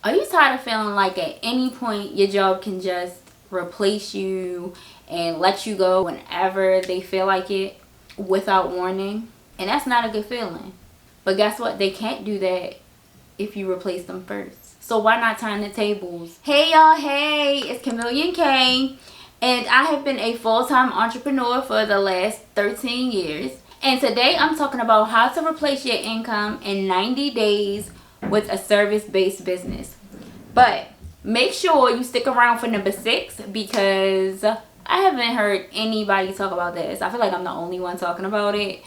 Are you tired of feeling like at any point your job can just replace you and let you go whenever they feel like it without warning? And that's not a good feeling. But guess what? They can't do that if you replace them first. So why not turn the tables? Hey y'all, hey, it's Khameleon K, and I have been a full-time entrepreneur for the last 13 years. And today I'm talking about how to replace your income in 90 days with a service-based business. But make sure you stick around for number 6 because I haven't heard anybody talk about this. I feel like I'm the only one talking about it.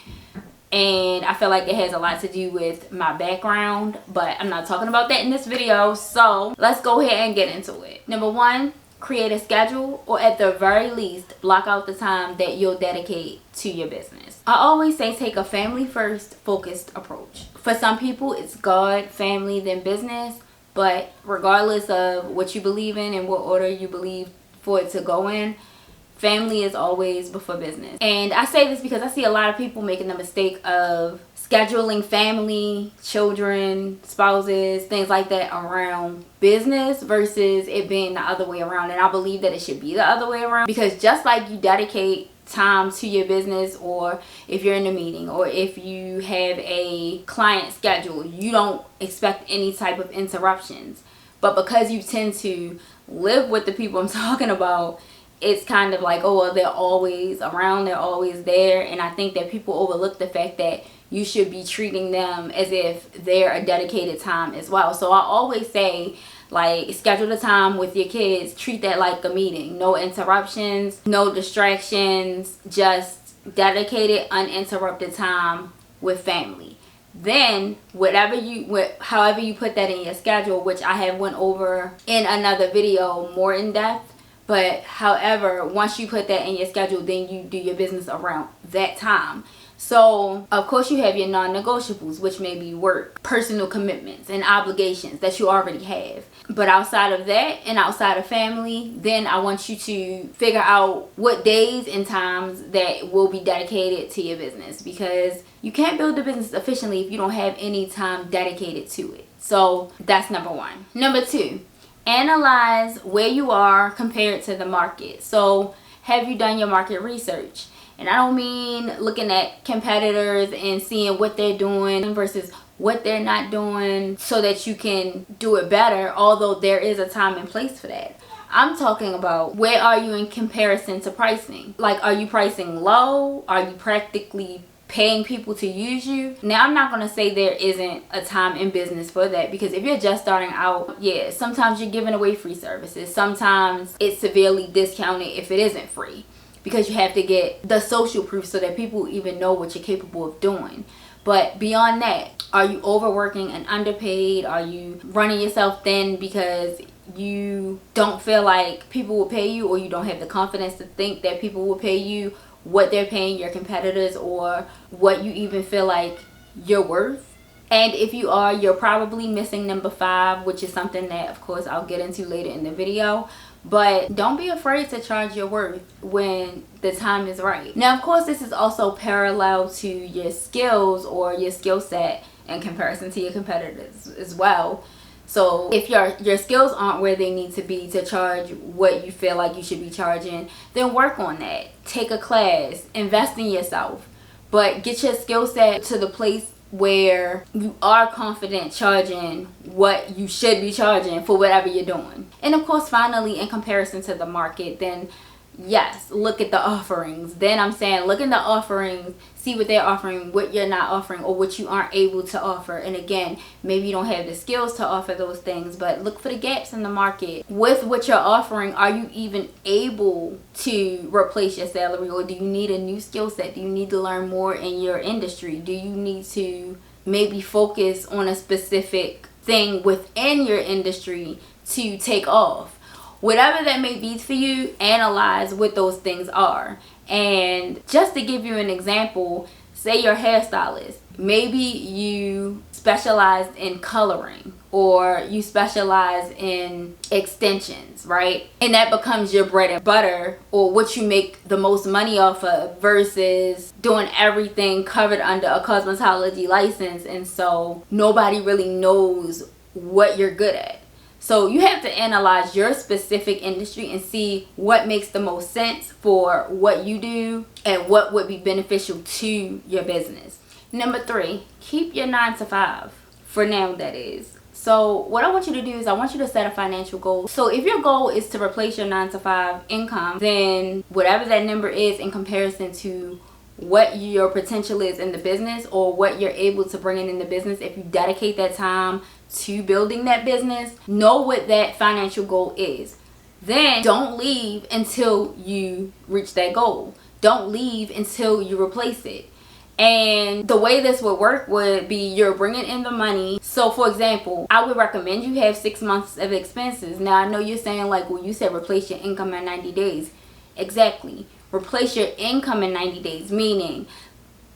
And I feel like it has a lot to do with my background, but I'm not talking about that in this video. So let's go ahead and get into it. Number 1, create a schedule, or at the very least, block out the time that you'll dedicate to your business. I always say take a family first focused approach. For some people, it's God, family, then business. But regardless of what you believe in and what order you believe for it to go in, family is always before business. And I say this because I see a lot of people making the mistake of scheduling family, children, spouses, things like that around business versus it being the other way around. And I believe that it should be the other way around, because just like you dedicate time to your business, or if you're in a meeting, or if you have a client schedule, you don't expect any type of interruptions. But because you tend to live with the people I'm talking about, it's kind of like, oh well, they're always around, they're always there. And I think that people overlook the fact that you should be treating them as if they're a dedicated time as well. So I always say, like, schedule the time with your kids, treat that like a meeting. No interruptions, no distractions, just dedicated, uninterrupted time with family. Then however you put that in your schedule, which I have went over in another video more in depth, but however, once you put that in your schedule, then you do your business around that time. So of course you have your non-negotiables, which may be work, personal commitments, and obligations that you already have. But outside of that and outside of family, then I want you to figure out what days and times that will be dedicated to your business, because you can't build a business efficiently if you don't have any time dedicated to it. So that's number 1. Number 2, analyze where you are compared to the market. So have you done your market research? And I don't mean looking at competitors and seeing what they're doing versus what they're not doing so that you can do it better, although there is a time and place for that. I'm talking about, where are you in comparison to pricing? Like, are you pricing low? Are you practically paying people to use you? Now, I'm not going to say there isn't a time in business for that, because if you're just starting out, yeah, sometimes you're giving away free services. Sometimes it's severely discounted if it isn't free, because you have to get the social proof so that people even know what you're capable of doing. But beyond that, are you overworking and underpaid? Are you running yourself thin because you don't feel like people will pay you, or you don't have the confidence to think that people will pay you what they're paying your competitors, or what you even feel like you're worth? And if you are, you're probably missing number 5, which is something that of course I'll get into later in the video. But don't be afraid to charge your worth when the time is right. Now, of course, this is also parallel to your skills or your skill set in comparison to your competitors as well. So if your skills aren't where they need to be to charge what you feel like you should be charging, then work on that. Take a class, invest in yourself, but get your skill set to the place where you are confident charging what you should be charging for whatever you're doing. And of course, finally, in comparison to the market, then yes, look at the offerings. Then I'm saying, look at the offerings, see what they're offering, what you're not offering, or what you aren't able to offer. And again, maybe you don't have the skills to offer those things, but look for the gaps in the market. With what you're offering, are you even able to replace your salary, or do you need a new skill set? Do you need to learn more in your industry? Do you need to maybe focus on a specific thing within your industry to take off? Whatever that may be for you, analyze what those things are. And just to give you an example, say you're a hairstylist. Maybe you specialize in coloring, or you specialize in extensions, right? And that becomes your bread and butter, or what you make the most money off of, versus doing everything covered under a cosmetology license. And so nobody really knows what you're good at. So you have to analyze your specific industry and see what makes the most sense for what you do and what would be beneficial to your business. Number 3, keep your 9 to 5. For now, that is. So what I want you to do is I want you to set a financial goal. So if your goal is to replace your 9 to 5 income, then whatever that number is in comparison to what your potential is in the business, or what you're able to bring in the business, if you dedicate that time to building that business, know what that financial goal is. Then don't leave until you reach that goal. Don't leave until you replace it. And the way this would work would be you're bringing in the money. So for example, I would recommend you have 6 months of expenses. Now I know you're saying like, well, you said replace your income in 90 days. Exactly. Replace your income in 90 days, meaning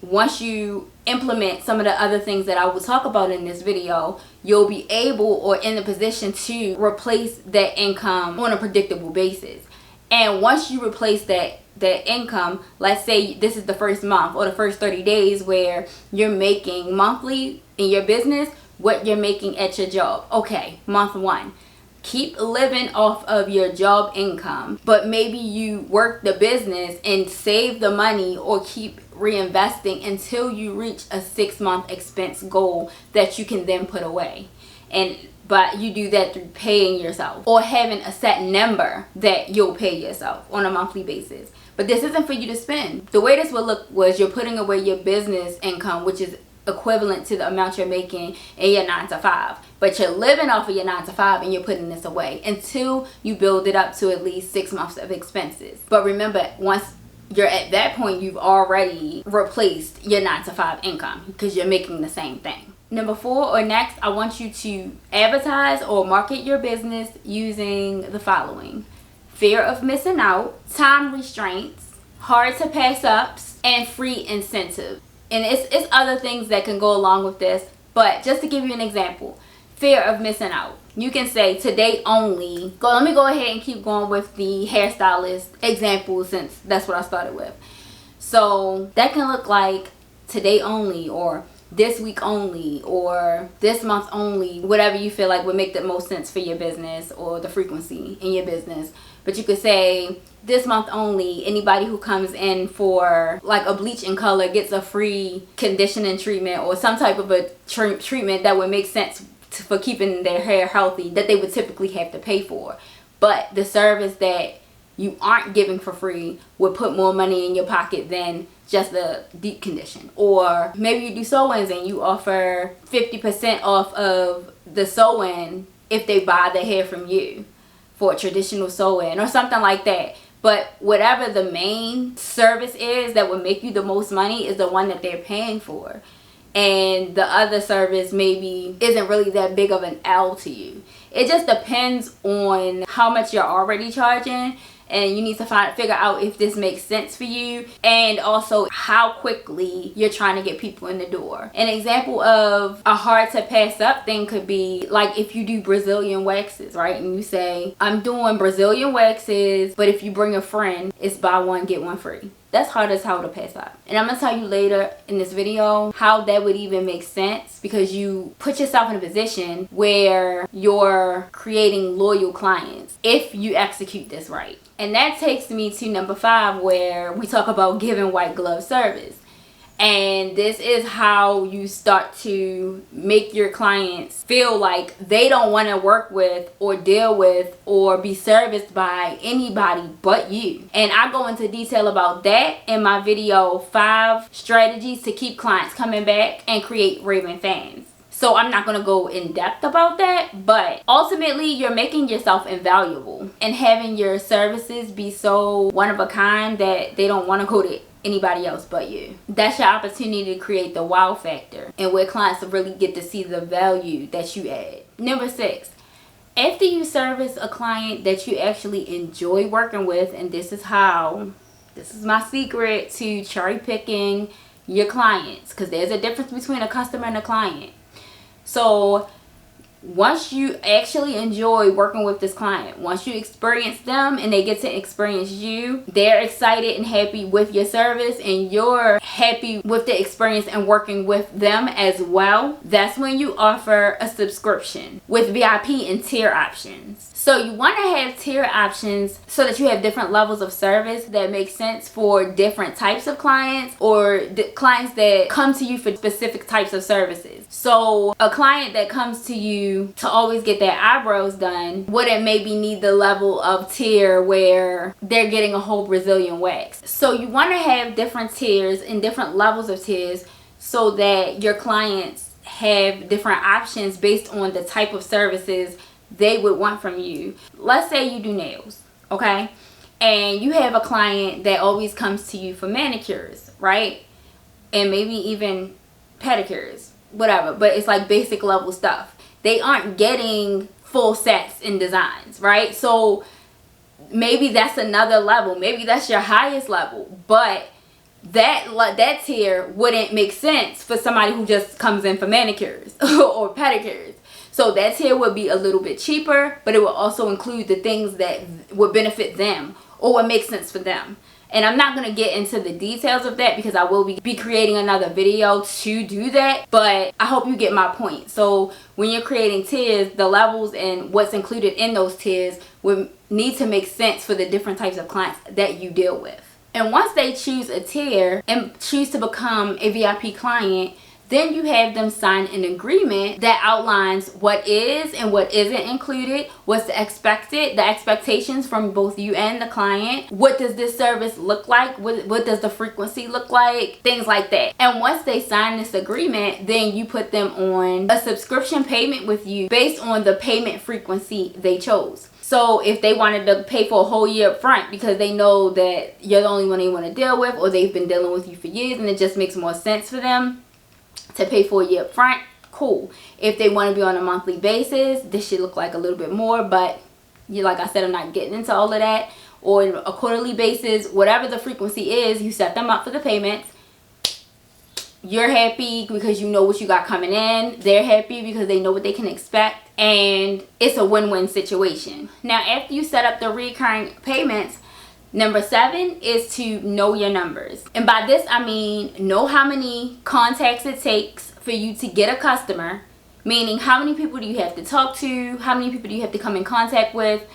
once you implement some of the other things that I will talk about in this video, you'll be able or in the position to replace that income on a predictable basis. And once you replace that income, let's say this is the first month or the first 30 days where you're making monthly in your business what you're making at your job. Okay, month 1. Keep living off of your job income, but maybe you work the business and save the money or keep reinvesting until you reach a 6-month expense goal that you can then put away. But you do that through paying yourself or having a set number that you'll pay yourself on a monthly basis. But this isn't for you to spend. The way this would look was you're putting away your business income, which is equivalent to the amount you're making in your 9 to 5, but you're living off of your 9 to 5 and you're putting this away until you build it up to at least 6 months of expenses. But remember, once you're at that point, you've already replaced your 9 to 5 income because you're making the same thing. Number 4 or next, I want you to advertise or market your business using the following: fear of missing out, time restraints, hard to pass ups, and free incentives. And it's other things that can go along with this, but just to give you an example, fear of missing out. You can say today only. Let me go ahead and keep going with the hairstylist example since that's what I started with. So that can look like today only, or this week only, or this month only, whatever you feel like would make the most sense for your business or the frequency in your business. But you could say this month only, anybody who comes in for like a bleach and color gets a free conditioning treatment or some type of a treatment that would make sense for keeping their hair healthy that they would typically have to pay for. But the service that you aren't giving for free would put more money in your pocket than just the deep condition. Or maybe you do sew-ins and you offer 50% off of the sew-in if they buy the hair from you for a traditional sew-in or something like that. But whatever the main service is that would make you the most money is the one that they're paying for. And the other service maybe isn't really that big of an L to you. It just depends on how much you're already charging, and you need to figure out if this makes sense for you, and also how quickly you're trying to get people in the door. An example of a hard to pass up thing could be like if you do Brazilian waxes, right? And you say, I'm doing Brazilian waxes, but if you bring a friend, it's buy one, get one free. That's hard as hell to pass up. And I'm going to tell you later in this video how that would even make sense, because you put yourself in a position where you're creating loyal clients if you execute this right. And that takes me to number 5, where we talk about giving white glove service. And this is how you start to make your clients feel like they don't want to work with or deal with or be serviced by anybody but you. And I go into detail about that in my video 5 strategies to keep clients coming back and create raving fans. So I'm not going to go in depth about that, but ultimately you're making yourself invaluable and having your services be so one of a kind that they don't want to go to anybody else but you. That's your opportunity to create the wow factor and where clients really get to see the value that you add. Number 6, after you service a client that you actually enjoy working with, and this is my secret to cherry picking your clients, because there's a difference between a customer and a client. So once you actually enjoy working with this client, once you experience them and they get to experience you, they're excited and happy with your service and you're happy with the experience and working with them as well, that's when you offer a subscription with VIP and tier options. So you want to have tier options so that you have different levels of service that make sense for different types of clients, or clients that come to you for specific types of services. So a client that comes to you to always get their eyebrows done wouldn't maybe need the level of tier where they're getting a whole Brazilian wax. So you want to have different tiers and different levels of tiers so that your clients have different options based on the type of services they would want from you. Let's say you do nails, okay? And you have a client that always comes to you for manicures, right? And maybe even pedicures, whatever, but it's like basic level stuff. They aren't getting full sets and designs, right? So maybe that's another level. Maybe that's your highest level, but that tier wouldn't make sense for somebody who just comes in for manicures or pedicures. So that tier would be a little bit cheaper, but it will also include the things that would benefit them or what makes sense for them. And I'm not going to get into the details of that because I will be creating another video to do that. But I hope you get my point. So when you're creating tiers, the levels and what's included in those tiers would need to make sense for the different types of clients that you deal with. And once they choose a tier and choose to become a VIP client, then you have them sign an agreement that outlines what is and what isn't included, what's expected, the expectations from both you and the client. What does this service look like? What does the frequency look like? Things like that. And once they sign this agreement, then you put them on a subscription payment with you based on the payment frequency they chose. So if they wanted to pay for a whole year up front because they know that you're the only one they want to deal with, or they've been dealing with you for years and it just makes more sense for them to pay for a year up front, cool. If they want to be on a monthly basis, this should look like a little bit more, but like I said, I'm not getting into all of that. Or a quarterly basis, whatever the frequency is, you set them up for the payments. You're happy because you know what you got coming in. They're happy because they know what they can expect, and it's a win-win situation. Now, after you set up the recurring payments, number 7 is to know your numbers. And by this, I mean know how many contacts it takes for you to get a customer. Meaning, how many people do you have to talk to? How many people do you have to come in contact with?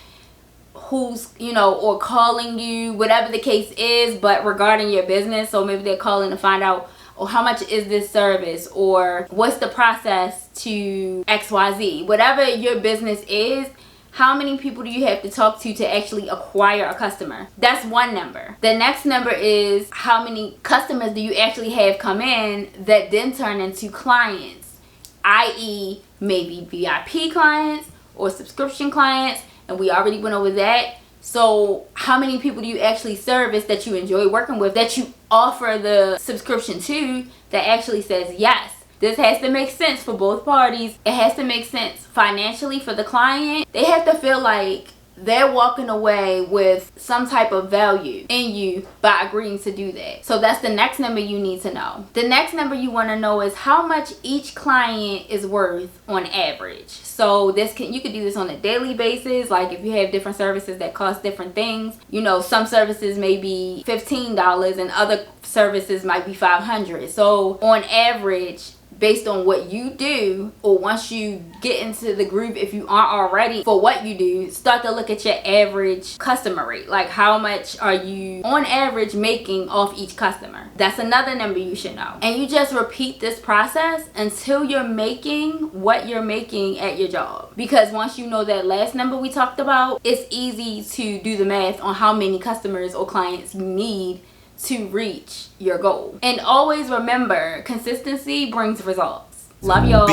Who's, or calling you, whatever the case is, but regarding your business. So maybe they're calling to find out, how much is this service? Or what's the process to XYZ? Whatever your business is, how many people do you have to talk to actually acquire a customer? That's one number. The next number is how many customers do you actually have come in that then turn into clients, i.e. maybe VIP clients or subscription clients, and we already went over that. So how many people do you actually service that you enjoy working with, that you offer the subscription to, that actually says yes? This has to make sense for both parties. It has to make sense financially for the client. They have to feel like they're walking away with some type of value in you by agreeing to do that. So that's the next number you need to know. The next number you want to know is how much each client is worth on average. So you could do this on a daily basis. Like if you have different services that cost different things, some services may be $15 and other services might be $500. So on average, based on what you do, or once you get into the groove, if you aren't already, for what you do, start to look at your average customer rate. Like how much are you on average making off each customer? That's another number you should know. And you just repeat this process until you're making what you're making at your job. Because once you know that last number we talked about, it's easy to do the math on how many customers or clients you need to reach your goal. And always remember, consistency brings results. Love y'all.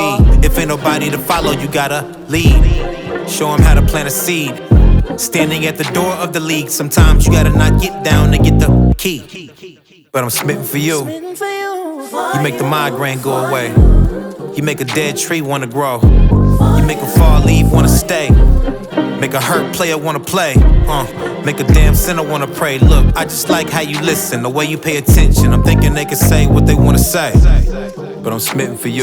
If ain't nobody to follow, you gotta lead. Show them how to plant a seed. Standing at the door of the league, sometimes you gotta not get down to get the key. But I'm smitten for you. You make the migraine go away. You make a dead tree wanna grow. You make a fall leaf wanna stay. Make a hurt player wanna play. Make a damn sinner wanna pray. Look, I just like how you listen, the way you pay attention. I'm thinking they can say what they wanna say, but I'm smitten for you.